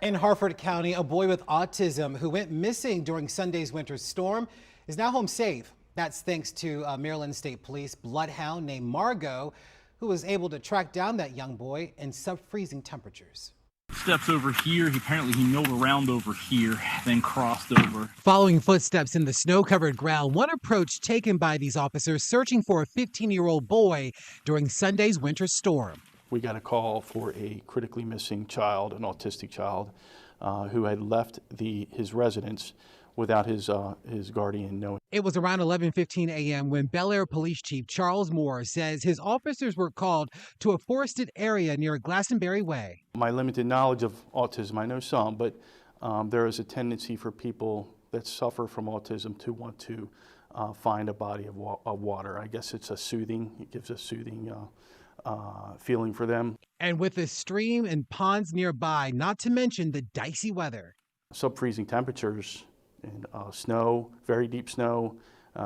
In Harford County, a boy with autism who went missing during Sunday's winter storm is now home safe. That's thanks to Maryland State Police bloodhound named Margo, who was able to track down that young boy in sub-freezing temperatures. Steps over here. Apparently he milled around over here, then crossed over. Following footsteps in the snow-covered ground, one approach taken by these officers searching for a 15-year-old boy during Sunday's winter storm. We got a call for a critically missing child, an autistic child, who had left his residence without his guardian knowing. It was around 11:15 a.m. when Bel Air Police Chief Charles Moore says his officers were called to a forested area near Glastonbury Way. My limited knowledge of autism, I know some, but there is a tendency for people that suffer from autism to want to find a body of water. I guess it gives a soothing feeling for them. And with the stream and ponds nearby, not to mention the dicey weather. Sub-freezing temperatures and snow, very deep snow,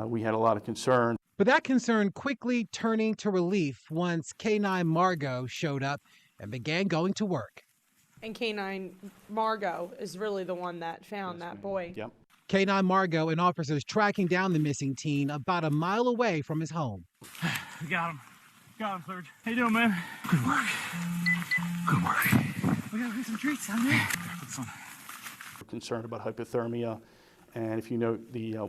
we had a lot of concern. But that concern quickly turning to relief once K9 Margo showed up and began going to work. And K9 Margo is really the one that found that boy. Yep. K9 Margo and officers tracking down the missing teen about a mile away from his home. We got him. Got him, Serge. How you doing, man? Good work. Good work. We gotta get some treats down there. We're concerned about hypothermia, and if you note,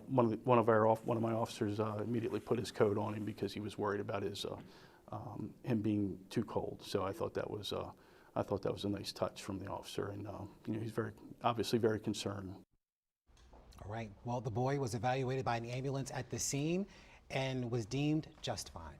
one of my officers immediately put his coat on him because he was worried about him being too cold. So I thought that was a nice touch from the officer, and he's obviously very concerned. All right. Well, the boy was evaluated by an ambulance at the scene and was deemed just fine.